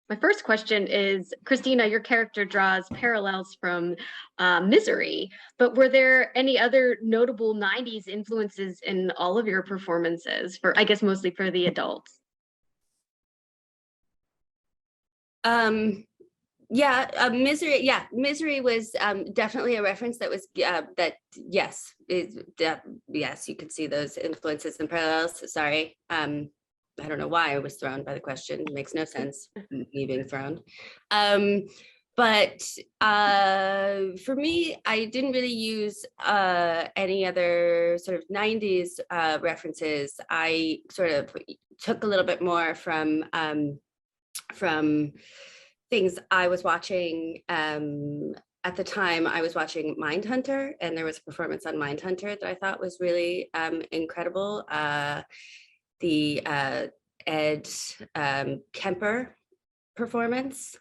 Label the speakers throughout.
Speaker 1: My first question is, Christina, your character draws parallels from Misery, but were there any other notable 90s influences in all of your performances for, I guess, mostly for the adults?
Speaker 2: Misery was definitely a reference that was yes, yes, you could see those influences and parallels. Sorry, I don't know why I was thrown by the question. It makes no sense, me being thrown. But for me, I didn't really use any other sort of 90s references. I sort of took a little bit more from things I was watching. At the time, I was watching Mindhunter, and there was a performance on Mindhunter that I thought was really incredible. The Ed Kemper performance,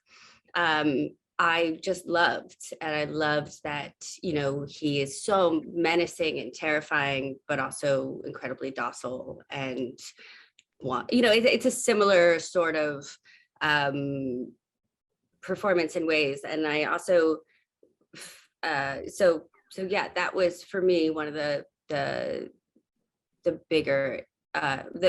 Speaker 2: I just loved, and I loved that, you know, he is so menacing and terrifying, but also incredibly docile. And, you know, it's a similar sort of performance in ways. And I also, so yeah, that was for me one of the bigger,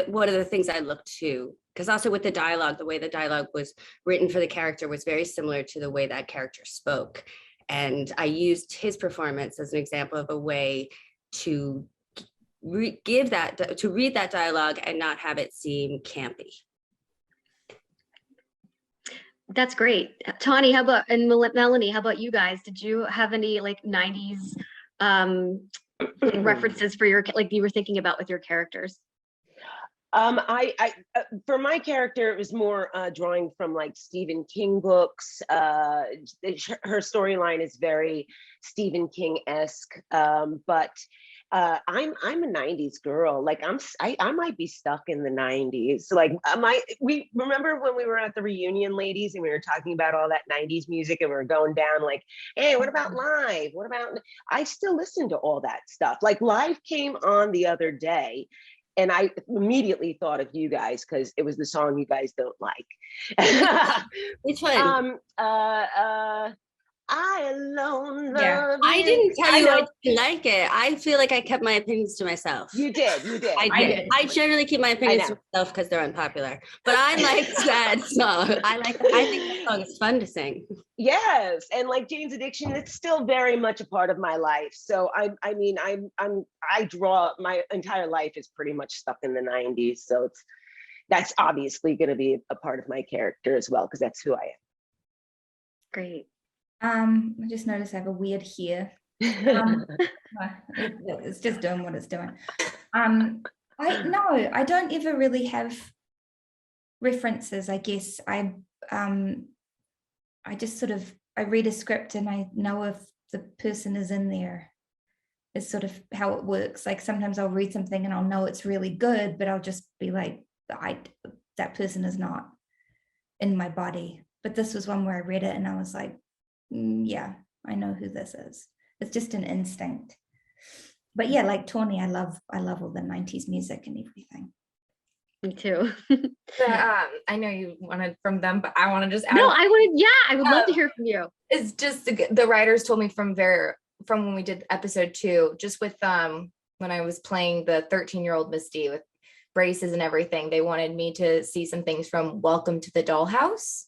Speaker 2: one of the things I looked to, because also with the dialogue, the way the dialogue was written for the character was very similar to the way that character spoke. And I used his performance as an example of a way to read that dialogue and not have it seem campy.
Speaker 1: That's great. Tawny, how about, and Melanie, how about you guys? Did you have any like 90s references for your, like you were thinking about with your characters?
Speaker 3: I for my character, it was more drawing from like Stephen King books. Her storyline is very Stephen King-esque, but I'm a 90s girl. Like I might be stuck in the 90s. So like we remember when we were at the reunion, ladies, and we were talking about all that 90s music, and we were going down like, hey, what about Live? What about, I still listen to all that stuff. Like Live came on the other day, and I immediately thought of you guys because it was the song you guys don't like.
Speaker 2: Which one?
Speaker 3: I alone love you.
Speaker 2: I didn't tell you I didn't like it. I feel like I kept my opinions to myself.
Speaker 3: You did.
Speaker 2: I did. I generally keep my opinions to myself because they're unpopular. But I liked that song. I think that song is fun to sing.
Speaker 3: Yes, and like Jane's Addiction, it's still very much a part of my life. So I draw, my entire life is pretty much stuck in the 90s. So that's obviously going to be a part of my character as well, because that's who I am.
Speaker 1: Great.
Speaker 4: I just noticed I have a weird hair. It's just doing what it's doing. I don't ever really have references. I guess I just sort of, I read a script and I know if the person is in there. It's sort of how it works. Like sometimes I'll read something and I'll know it's really good, but I'll just be like, that person is not in my body. But this was one where I read it and I was like, yeah, I know who this is. It's just an instinct. But yeah, like Tawny, I love all the 90s music and everything.
Speaker 1: Me too.
Speaker 5: I know you wanted from them, but I want to just add.
Speaker 1: No, I would love to hear from you.
Speaker 5: It's just the writers told me from when we did episode 2, just with when I was playing the 13-year-old Misty with braces and everything, they wanted me to see some things from Welcome to the Dollhouse.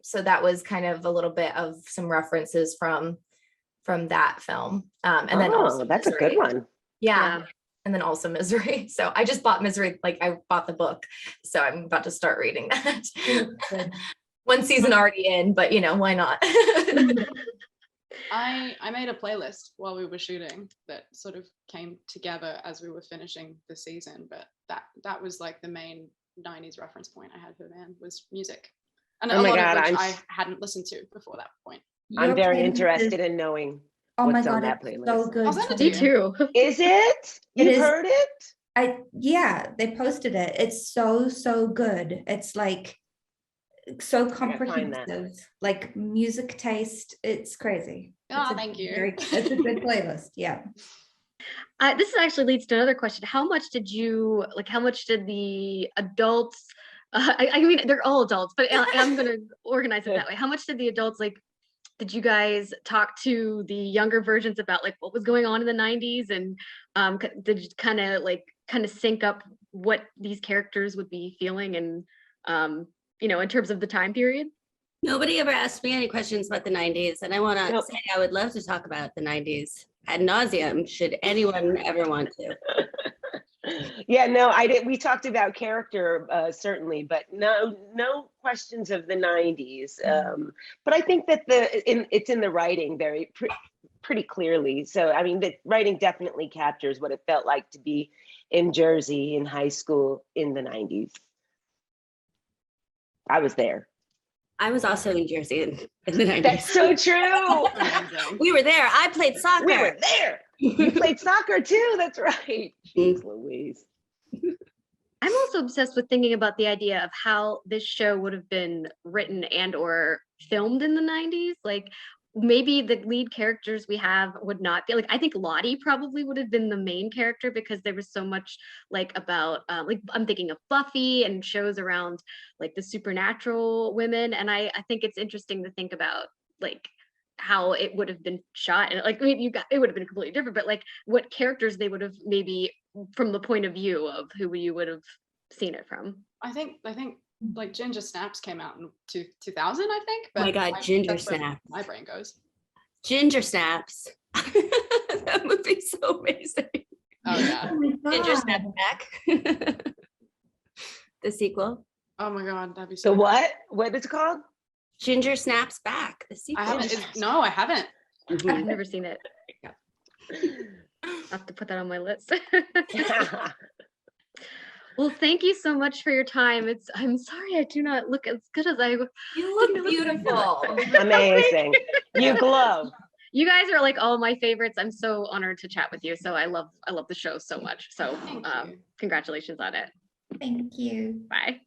Speaker 5: So that was kind of a little bit of some references from that film. And then also
Speaker 3: that's
Speaker 5: Misery.
Speaker 3: A good one.
Speaker 5: Yeah. And then also Misery. So I just bought Misery, like I bought the book. So I'm about to start reading that. One season already in, but you know, why not?
Speaker 6: I made a playlist while we were shooting that sort of came together as we were finishing the season, but that was like the main 90s reference point I had for then was music. And a lot of which I hadn't listened to before that point.
Speaker 3: I'm very interested in knowing what's on that playlist.
Speaker 4: So good.
Speaker 6: I'll send it
Speaker 1: Me too.
Speaker 3: Is it? You've heard it?
Speaker 4: Yeah, they posted it. It's so good. It's like so comprehensive, like music taste. It's crazy.
Speaker 6: Thank you.
Speaker 4: It's a good playlist. Yeah.
Speaker 1: This actually leads to another question. How much did the adults I mean, they're all adults, but I'm going to organize it that way. How much did the adults like? Did you guys talk to the younger versions about like what was going on in the 90s, and did you kind of sync up what these characters would be feeling, and in terms of the time period?
Speaker 2: Nobody ever asked me any questions about the 90s, and I want to
Speaker 3: Nope.
Speaker 2: say I would love to talk about the 90s ad nauseum, should anyone ever want to.
Speaker 3: Yeah, no, I did. We talked about character, certainly, but no questions of the 90s. But I think that it's in the writing pretty clearly. So, I mean, the writing definitely captures what it felt like to be in Jersey in high school in the 90s. I was there.
Speaker 2: I was also in Jersey in the 90s.
Speaker 3: That's so true.
Speaker 6: Amazing.
Speaker 2: We were there. I played soccer.
Speaker 3: We were there. You played soccer too. That's right. Jeez Louise.
Speaker 1: I'm also obsessed with thinking about the idea of how this show would have been written and or filmed in the 90s. Like maybe the lead characters we have would not be like, I think Lottie probably would have been the main character because there was so much like about like I'm thinking of Buffy and shows around like the supernatural women. And I think it's interesting to think about like how it would have been shot, and like I mean, it would have been completely different, but like what characters they would have maybe from the point of view of who you would have seen it from.
Speaker 6: I think like Ginger Snaps came out in 2000, I think.
Speaker 2: Oh my God, Ginger
Speaker 6: that's where
Speaker 2: Snaps.
Speaker 6: my brain goes.
Speaker 2: Ginger Snaps. That would be so amazing.
Speaker 6: Oh yeah.
Speaker 4: Oh my
Speaker 2: Ginger
Speaker 4: God.
Speaker 2: Snaps back. The sequel.
Speaker 6: Oh my God, that'd be
Speaker 3: So
Speaker 6: so.
Speaker 3: what? What is it called?
Speaker 2: Ginger Snaps back. The
Speaker 6: I
Speaker 2: sequel.
Speaker 6: haven't. No, I haven't.
Speaker 1: I've never seen it. I'll have to put that on my list. Well, thank you so much for your time. I'm sorry I do not look as good as I.
Speaker 5: You look beautiful.
Speaker 3: Amazing. You glow.
Speaker 1: You guys are like all my favorites. I'm so honored to chat with you. So I love the show so much. So
Speaker 6: Thank you.
Speaker 1: congratulations on it.
Speaker 4: Thank you.
Speaker 1: Bye.